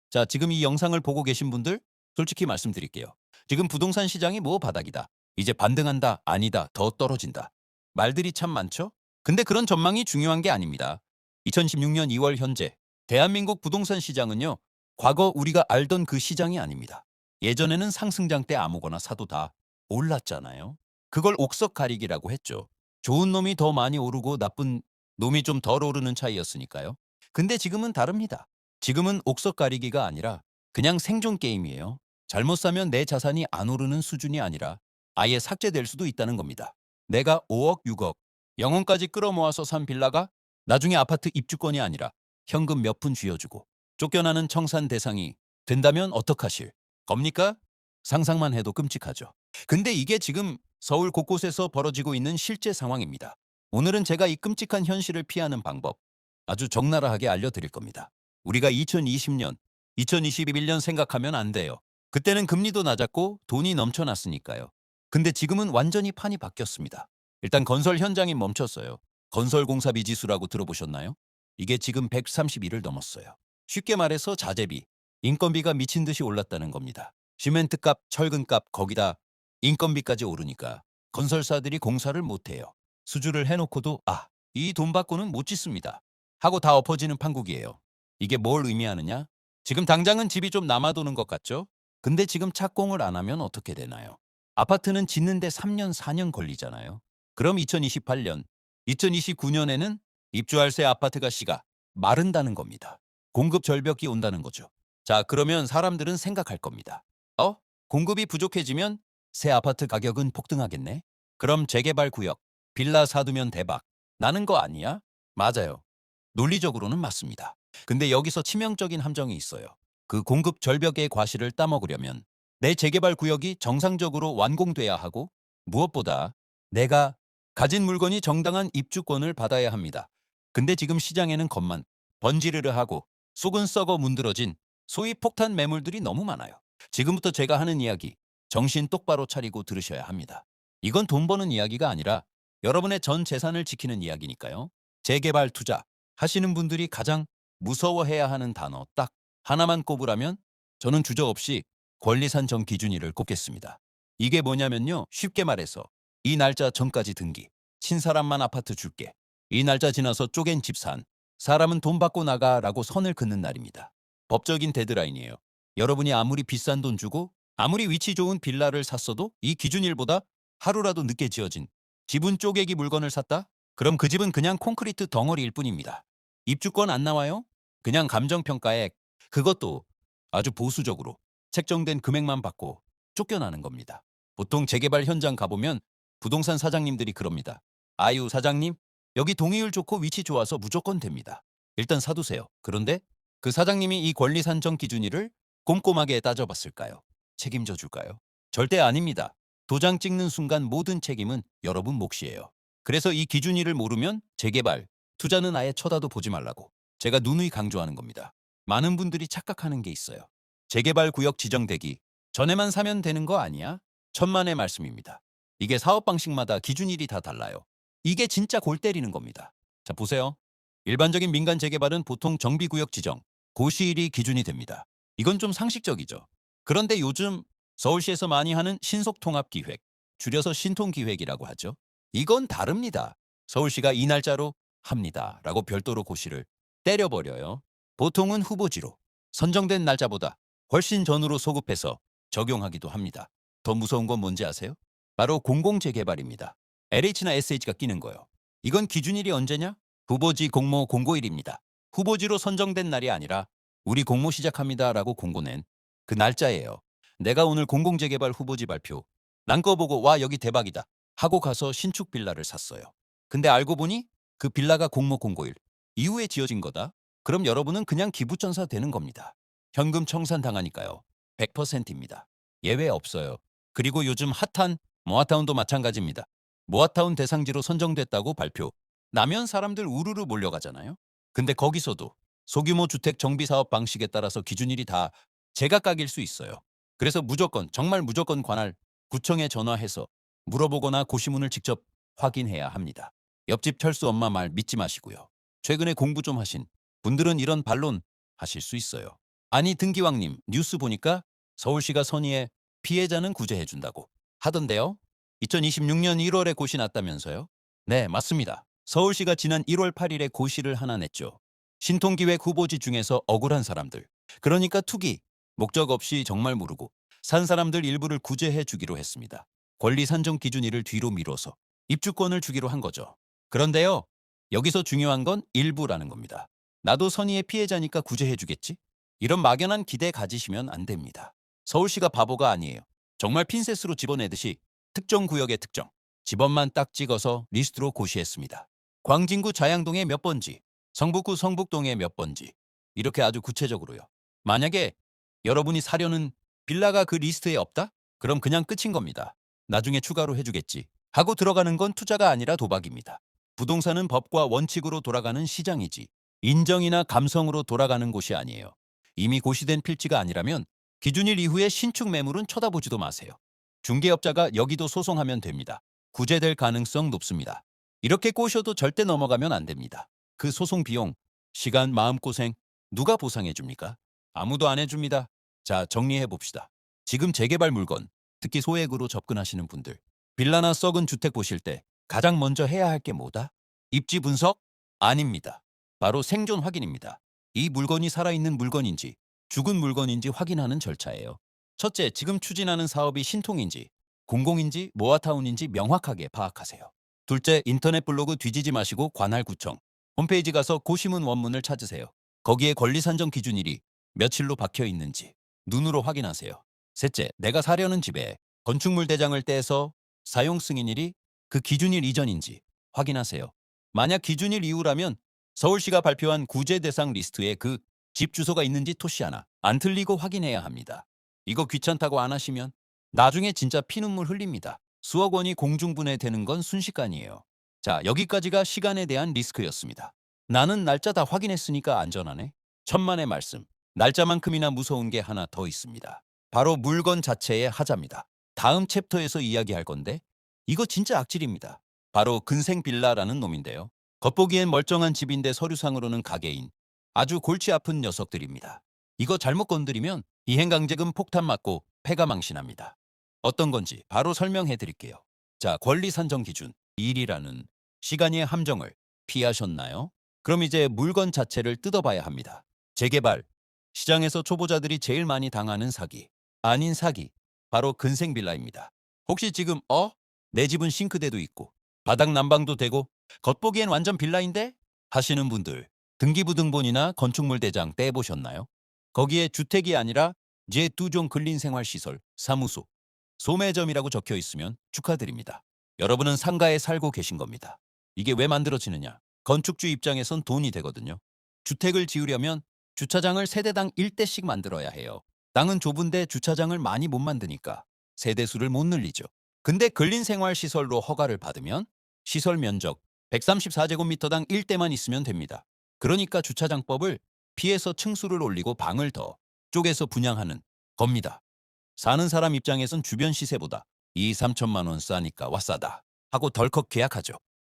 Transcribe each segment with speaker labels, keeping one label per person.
Speaker 1: 자, 지금 이 영상을 보고 계신 분들 솔직히 말씀드릴게요. 지금 부동산 시장이 뭐 바닥이다. 이제 반등한다. 아니다. 더 떨어진다. 말들이 참 많죠? 근데 그런 전망이 중요한 게 아닙니다. 2016년 2월 현재 대한민국 부동산 시장은요. 과거 우리가 알던 그 시장이 아닙니다. 예전에는 상승장 때 아무거나 사도 다 올랐잖아요. 그걸 옥석 가리기라고 했죠. 좋은 놈이 더 많이 오르고 나쁜 놈이 좀 덜 오르는 차이였으니까요. 근데 지금은 다릅니다. 지금은 옥석 가리기가 아니라 그냥 생존 게임이에요. 잘못 사면 내 자산이 안 오르는 수준이 아니라 아예 삭제될 수도 있다는 겁니다. 내가 5억, 6억, 영혼까지 끌어모아서 산 빌라가 나중에 아파트 입주권이 아니라 현금 몇 푼 쥐어주고 쫓겨나는 청산 대상이 된다면 어떡하실 겁니까? 상상만 해도 끔찍하죠. 근데 이게 지금 서울 곳곳에서 벌어지고 있는 실제 상황입니다. 오늘은 제가 이 끔찍한 현실을 피하는 방법 아주 적나라하게 알려드릴 겁니다. 우리가 2020년, 2021년 생각하면 안 돼요. 그때는 금리도 낮았고 돈이 넘쳐났으니까요. 근데 지금은 완전히 판이 바뀌었습니다. 일단 건설 현장이 멈췄어요. 건설공사비 지수라고 들어보셨나요? 이게 지금 131을 넘었어요. 쉽게 말해서 자재비, 인건비가 미친 듯이 올랐다는 겁니다. 시멘트값, 철근값, 거기다 인건비까지 오르니까 건설사들이 공사를 못해요. 수주를 해놓고도 이 돈 받고는 못 짓습니다. 하고 다 엎어지는 판국이에요. 이게 뭘 의미하느냐? 지금 당장은 집이 좀 남아도는 것 같죠? 근데 지금 착공을 안 하면 어떻게 되나요? 아파트는 짓는데 3년, 4년 걸리잖아요. 그럼 2028년, 2029년에는 입주할 새 아파트가 씨가 마른다는 겁니다. 공급 절벽이 온다는 거죠. 자, 그러면 사람들은 생각할 겁니다. 공급이 부족해지면 새 아파트 가격은 폭등하겠네? 그럼 재개발 구역, 빌라 사두면 대박. 나는 거 아니야? 맞아요. 논리적으로는 맞습니다. 근데 여기서 치명적인 함정이 있어요. 그 공급 절벽의 과실을 따먹으려면 내 재개발 구역이 정상적으로 완공돼야 하고 무엇보다 내가 가진 물건이 정당한 입주권을 받아야 합니다. 근데 지금 시장에는 것만 번지르르 하고 속은 썩어 문드러진 소위 폭탄 매물들이 너무 많아요. 지금부터 제가 하는 이야기 정신 똑바로 차리고 들으셔야 합니다. 이건 돈 버는 이야기가 아니라 여러분의 전 재산을 지키는 이야기니까요. 재개발 투자 하시는 분들이 가장 무서워해야 하는 단어 딱 하나만 꼽으라면 저는 주저없이 권리산정 기준일을 꼽겠습니다. 이게 뭐냐면요. 쉽게 말해서 이 날짜 전까지 등기, 친사람만 아파트 줄게. 이 날짜 지나서 쪼갠 집 산, 사람은 돈 받고 나가라고 선을 긋는 날입니다. 법적인 데드라인이에요. 여러분이 아무리 비싼 돈 주고 아무리 위치 좋은 빌라를 샀어도 이 기준일보다 하루라도 늦게 지어진 집은 쪼개기 물건을 샀다? 그럼 그 집은 그냥 콘크리트 덩어리일 뿐입니다. 입주권 안 나와요? 그냥 감정평가액, 그것도 아주 보수적으로 책정된 금액만 받고 쫓겨나는 겁니다. 보통 재개발 현장 가보면 부동산 사장님들이 그럽니다. 아유, 사장님, 여기 동의율 좋고 위치 좋아서 무조건 됩니다. 일단 사두세요. 그런데 그 사장님이 이 권리 산정 기준일을 꼼꼼하게 따져봤을까요? 책임져 줄까요? 절대 아닙니다. 도장 찍는 순간 모든 책임은 여러분 몫이에요. 그래서 이 기준일을 모르면 재개발, 투자는 아예 쳐다도 보지 말라고 제가 누누이 강조하는 겁니다. 많은 분들이 착각하는 게 있어요. 재개발 구역 지정되기 전에만 사면 되는 거 아니야? 천만의 말씀입니다. 이게 사업 방식마다 기준일이 다 달라요. 이게 진짜 골 때리는 겁니다. 자, 보세요. 일반적인 민간 재개발은 보통 정비구역 지정, 고시일이 기준이 됩니다. 이건 좀 상식적이죠. 그런데 요즘 서울시에서 많이 하는 신속통합기획, 줄여서 신통기획이라고 하죠. 이건 다릅니다. 서울시가 이 날짜로 합니다. 라고 별도로 고시를 때려버려요. 보통은 후보지로 선정된 날짜보다 훨씬 전으로 소급해서 적용하기도 합니다. 더 무서운 건 뭔지 아세요? 바로 공공재개발입니다. LH나 SH가 끼는 거요. 이건 기준일이 언제냐? 후보지 공모 공고일입니다. 후보지로 선정된 날이 아니라 우리 공모 시작합니다라고 공고낸 그 날짜예요. 내가 오늘 공공재개발 후보지 발표 난 거 보고 와 여기 대박이다 하고 가서 신축 빌라를 샀어요. 근데 알고 보니 그 빌라가 공모 공고일 이후에 지어진 거다? 그럼 여러분은 그냥 기부천사 되는 겁니다. 현금 청산 당하니까요. 100%입니다. 예외 없어요. 그리고 요즘 핫한 모아타운도 마찬가지입니다. 모아타운 대상지로 선정됐다고 발표. 나면 사람들 우르르 몰려가잖아요. 근데 거기서도 소규모 주택 정비 사업 방식에 따라서 기준일이 다 제각각일 수 있어요. 그래서 무조건 정말 무조건 관할 구청에 전화해서 물어보거나 고시문을 직접 확인해야 합니다. 옆집 철수 엄마 말 믿지 마시고요. 최근에 공부 좀 하신 분들은 이런 반론 하실 수 있어요. 아니 등기왕님 뉴스 보니까 서울시가 선의에 피해자는 구제해준다고 하던데요. 2026년 1월에 고시 났다면서요? 네, 맞습니다. 서울시가 지난 1월 8일에 고시를 하나 냈죠. 신통기획 후보지 중에서 억울한 사람들, 그러니까 투기, 목적 없이 정말 모르고 산 사람들 일부를 구제해 주기로 했습니다. 권리 산정 기준일을 뒤로 미뤄서 입주권을 주기로 한 거죠. 그런데요, 여기서 중요한 건 일부라는 겁니다. 나도 선의의 피해자니까 구제해 주겠지? 이런 막연한 기대 가지시면 안 됩니다. 서울시가 바보가 아니에요. 정말 핀셋으로 집어내듯이 특정 구역의 특정, 집원만 딱 찍어서 리스트로 고시했습니다. 광진구 자양동의 몇 번지, 성북구 성북동의 몇 번지, 이렇게 아주 구체적으로요. 만약에 여러분이 사려는 빌라가 그 리스트에 없다? 그럼 그냥 끝인 겁니다. 나중에 추가로 해주겠지 하고 들어가는 건 투자가 아니라 도박입니다. 부동산은 법과 원칙으로 돌아가는 시장이지 인정이나 감성으로 돌아가는 곳이 아니에요. 이미 고시된 필지가 아니라면 기준일 이후에 신축 매물은 쳐다보지도 마세요. 중개업자가 여기도 소송하면 됩니다. 구제될 가능성 높습니다. 이렇게 꼬셔도 절대 넘어가면 안 됩니다. 그 소송 비용, 시간, 마음고생 누가 보상해 줍니까? 아무도 안 해줍니다. 자, 정리해 봅시다. 지금 재개발 물건, 특히 소액으로 접근하시는 분들, 빌라나 썩은 주택 보실 때 가장 먼저 해야 할 게 뭐다? 입지 분석? 아닙니다. 바로 생존 확인입니다. 이 물건이 살아있는 물건인지 죽은 물건인지 확인하는 절차예요. 첫째, 지금 추진하는 사업이 신통인지 공공인지 모아타운인지 명확하게 파악하세요. 둘째, 인터넷 블로그 뒤지지 마시고 관할구청 홈페이지 가서 고시문 원문을 찾으세요. 거기에 권리 산정 기준일이 며칠로 박혀 있는지 눈으로 확인하세요. 셋째, 내가 사려는 집에 건축물 대장을 떼서 사용 승인일이 그 기준일 이전인지 확인하세요. 만약 기준일 이후라면 서울시가 발표한 구제 대상 리스트에 그 집 주소가 있는지 토시 하나 안 틀리고 확인해야 합니다. 이거 귀찮다고 안 하시면 나중에 진짜 피눈물 흘립니다. 수억 원이 공중분해되는 건 순식간이에요. 자, 여기까지가 시간에 대한 리스크였습니다. 나는 날짜 다 확인했으니까 안전하네. 천만의 말씀. 날짜만큼이나 무서운 게 하나 더 있습니다. 바로 물건 자체의 하자입니다. 다음 챕터에서 이야기할 건데 이거 진짜 악질입니다. 바로 근생 빌라라는 놈인데요. 겉보기엔 멀쩡한 집인데 서류상으로는 가게인 아주 골치 아픈 녀석들입니다. 이거 잘못 건드리면 비행강제금 폭탄 맞고 폐가 망신합니다. 어떤 건지 바로 설명해 드릴게요. 자, 권리 산정 기준 1이라는 시간의 함정을 피하셨나요? 그럼 이제 물건 자체를 뜯어봐야 합니다. 재개발, 시장에서 초보자들이 제일 많이 당하는 사기, 아닌 사기, 바로 근생 빌라입니다. 혹시 지금 내 집은 싱크대도 있고 바닥 난방도 되고 겉보기엔 완전 빌라인데? 하시는 분들, 등기부등본이나 건축물 대장 떼보셨나요? 거기에 주택이 아니라 제2종 근린생활시설, 사무소, 소매점이라고 적혀 있으면 축하드립니다. 여러분은 상가에 살고 계신 겁니다. 이게 왜 만들어지느냐? 건축주 입장에선 돈이 되거든요. 주택을 지으려면 주차장을 세대당 1대씩 만들어야 해요. 땅은 좁은데 주차장을 많이 못 만드니까 세대수를 못 늘리죠. 근데 근린생활시설로 허가를 받으면 시설 면적 134제곱미터당 1대만 있으면 됩니다. 그러니까 주차장법을 피해서 층수를 올리고 방을 더 쪼개서 분양하는 겁니다. 사는 사람 입장에선 주변 시세보다 2, 3천만 원 싸니까 와 싸다 하고 덜컥 계약하죠.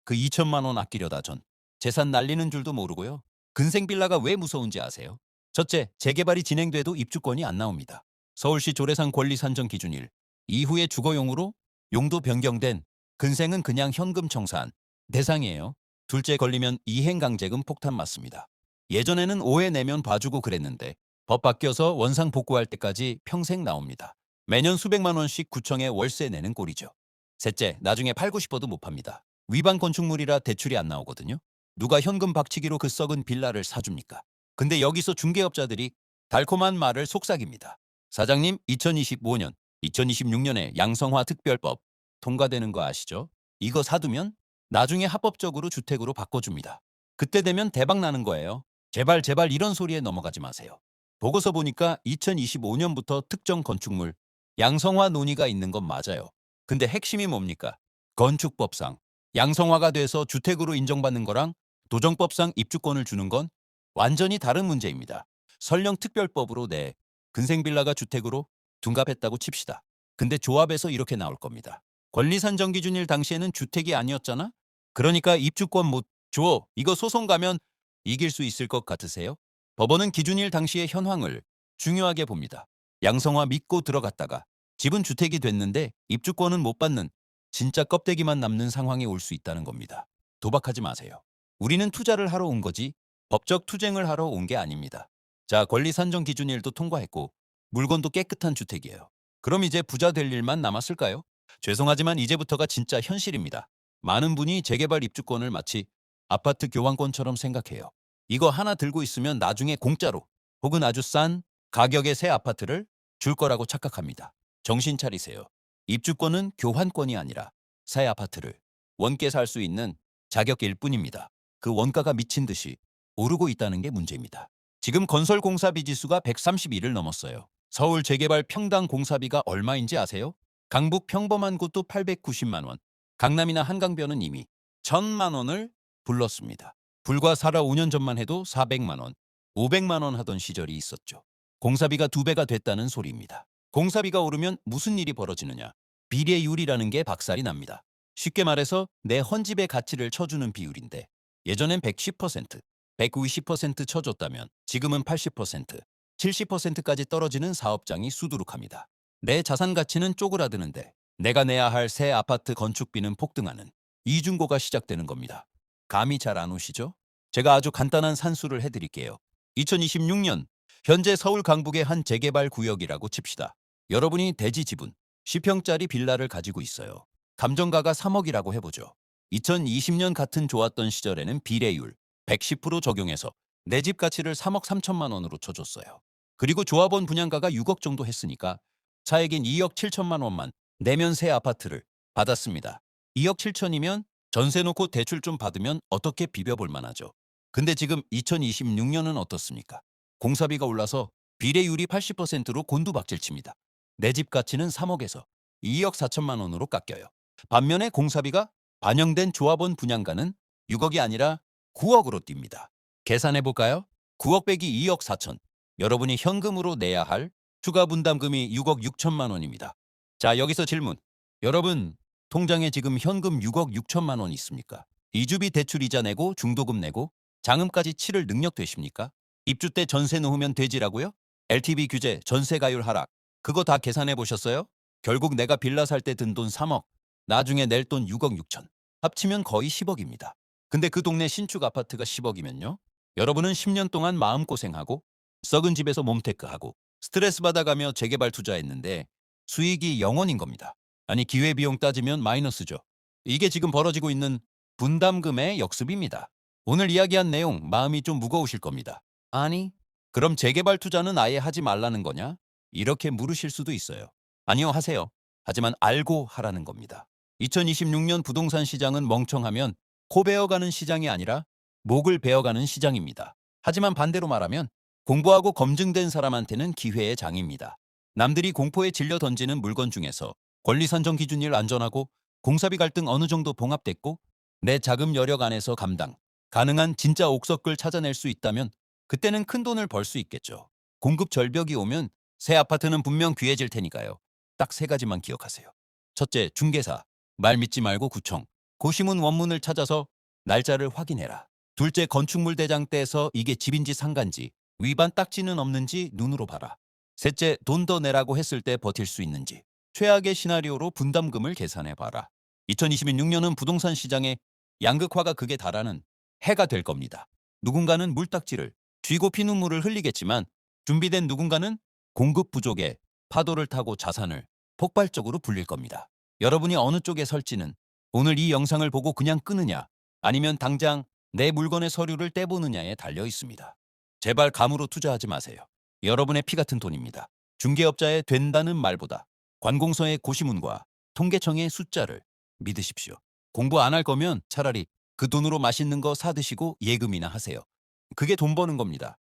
Speaker 1: 그 2천만 원 아끼려다 전 재산 날리는 줄도 모르고요. 근생 빌라가 왜 무서운지 아세요? 첫째, 재개발이 진행돼도 입주권이 안 나옵니다. 서울시 조례상 권리 산정 기준일 이후에 주거용으로 용도 변경된 근생은 그냥 현금 청산 대상이에요. 둘째, 걸리면 이행강제금 폭탄 맞습니다. 예전에는 5회 내면 봐주고 그랬는데 법 바뀌어서 원상 복구할 때까지 평생 나옵니다. 매년 수백만 원씩 구청에 월세 내는 꼴이죠. 셋째, 나중에 팔고 싶어도 못 팝니다. 위반 건축물이라 대출이 안 나오거든요. 누가 현금 박치기로 그 썩은 빌라를 사줍니까? 근데 여기서 중개업자들이 달콤한 말을 속삭입니다. 사장님, 2025년, 2026년에 양성화 특별법 통과되는 거 아시죠? 이거 사두면 나중에 합법적으로 주택으로 바꿔줍니다. 그때 되면 대박 나는 거예요. 제발 제발 이런 소리에 넘어가지 마세요. 보고서 보니까 2025년부터 특정 건축물 양성화 논의가 있는 건 맞아요. 근데 핵심이 뭡니까? 건축법상 양성화가 돼서 주택으로 인정받는 거랑 도정법상 입주권을 주는 건 완전히 다른 문제입니다. 설령 특별법으로 근생빌라가 주택으로 둔갑했다고 칩시다. 근데 조합에서 이렇게 나올 겁니다. 권리산정 기준일 당시에는 주택이 아니었잖아? 그러니까 입주권 못 줘. 이거 소송 가면 이길 수 있을 것 같으세요? 법원은 기준일 당시의 현황을 중요하게 봅니다. 양성화 믿고 들어갔다가 집은 주택이 됐는데 입주권은 못 받는 진짜 껍데기만 남는 상황이 올 수 있다는 겁니다. 도박하지 마세요. 우리는 투자를 하러 온 거지 법적 투쟁을 하러 온 게 아닙니다. 자, 권리 산정 기준 일도 통과했고 물건도 깨끗한 주택이에요. 그럼 이제 부자 될 일만 남았을까요? 죄송하지만 이제부터가 진짜 현실입니다. 많은 분이 재개발 입주권을 마치 아파트 교환권처럼 생각해요. 이거 하나 들고 있으면 나중에 공짜로 혹은 아주 싼 가격의 새 아파트를 줄 거라고 착각합니다. 정신 차리세요. 입주권은 교환권이 아니라 새 아파트를 원께 살 수 있는 자격일 뿐입니다. 그 원가가 미친 듯이 오르고 있다는 게 문제입니다. 지금 건설 공사비 지수가 131을 넘었어요. 서울 재개발 평당 공사비가 얼마인지 아세요? 강북 평범한 곳도 890만 원, 강남이나 한강변은 이미 1,000만 원을 불렀습니다. 불과 4라 5년 전만 해도 400만 원, 500만 원 하던 시절이 있었죠. 공사비가 2배가 됐다는 소리입니다. 공사비가 오르면 무슨 일이 벌어지느냐? 비례율이라는 게 박살이 납니다. 쉽게 말해서 내 헌집의 가치를 쳐주는 비율인데 예전엔 110%, 190% 쳐줬다면 지금은 80%, 70%까지 떨어지는 사업장이 수두룩합니다. 내 자산 가치는 쪼그라드는데 내가 내야 할 새 아파트 건축비는 폭등하는 이중고가 시작되는 겁니다. 감이 잘 안 오시죠? 제가 아주 간단한 산수를 해드릴게요. 2026년 현재 서울 강북의 한 재개발 구역이라고 칩시다. 여러분이 대지 지분 10평짜리 빌라를 가지고 있어요. 감정가가 3억이라고 해보죠. 2020년 같은 좋았던 시절에는 비례율 110% 적용해서 내 집 가치를 3억 3천만 원으로 쳐줬어요. 그리고 조합원 분양가가 6억 정도 했으니까 차액인 2억 7천만 원만 내면 새 아파트를 받았습니다. 2억 7천이면 전세 놓고 대출 좀 받으면 어떻게 비벼볼 만하죠. 근데 지금 2026년은 어떻습니까? 공사비가 올라서 비례율이 80%로 곤두박질칩니다. 내 집 가치는 3억에서 2억 4천만 원으로 깎여요. 반면에 공사비가 반영된 조합원 분양가는 6억이 아니라 9억으로 뜁니다. 계산해 볼까요? 9억 빼기 2억 4천. 여러분이 현금으로 내야 할 추가 분담금이 6억 6천만 원입니다. 자, 여기서 질문. 여러분, 통장에 지금 현금 6억 6천만 원 있습니까? 이주비 대출 이자 내고 중도금 내고 장음까지 치를 능력 되십니까? 입주 때 전세 놓으면 되지라고요? LTV 규제, 전세 가율 하락. 그거 다 계산해 보셨어요? 결국 내가 빌라 살 때 든 돈 3억, 나중에 낼 돈 6억 6천. 합치면 거의 10억입니다. 근데 그 동네 신축 아파트가 10억이면요? 여러분은 10년 동안 마음고생하고 썩은 집에서 몸테크하고 스트레스 받아가며 재개발 투자했는데 수익이 0원인 겁니다. 아니, 기회비용 따지면 마이너스죠. 이게 지금 벌어지고 있는 분담금의 역습입니다. 오늘 이야기한 내용 마음이 좀 무거우실 겁니다. 아니, 그럼 재개발 투자는 아예 하지 말라는 거냐? 이렇게 물으실 수도 있어요. 아니요, 하세요. 하지만 알고 하라는 겁니다. 2026년 부동산 시장은 멍청하면 코 베어가는 시장이 아니라 목을 베어가는 시장입니다. 하지만 반대로 말하면 공부하고 검증된 사람한테는 기회의 장입니다. 남들이 공포에 질려 던지는 물건 중에서 권리 산정 기준일 안전하고 공사비 갈등 어느 정도 봉합됐고 내 자금 여력 안에서 감당 가능한 진짜 옥석을 찾아낼 수 있다면 그때는 큰 돈을 벌 수 있겠죠. 공급 절벽이 오면 새 아파트는 분명 귀해질 테니까요. 딱 세 가지만 기억하세요. 첫째, 중개사. 말 믿지 말고 구청, 고시문 원문을 찾아서 날짜를 확인해라. 둘째, 건축물 대장 떼서 이게 집인지 상가인지 위반 딱지는 없는지 눈으로 봐라. 셋째, 돈 더 내라고 했을 때 버틸 수 있는지 최악의 시나리오로 분담금을 계산해봐라. 2026년은 부동산 시장의 양극화가 극에 달하는 해가 될 겁니다. 누군가는 물딱지를 쥐고 피눈물을 흘리겠지만 준비된 누군가는 공급 부족에 파도를 타고 자산을 폭발적으로 불릴 겁니다. 여러분이 어느 쪽에 설지는 오늘 이 영상을 보고 그냥 끄느냐 아니면 당장 내 물건의 서류를 떼보느냐에 달려 있습니다. 제발 감으로 투자하지 마세요. 여러분의 피 같은 돈입니다. 중개업자의 된다는 말보다 관공서의 고시문과 통계청의 숫자를 믿으십시오. 공부 안 할 거면 차라리 그 돈으로 맛있는 거 사 드시고 예금이나 하세요. 그게 돈 버는 겁니다.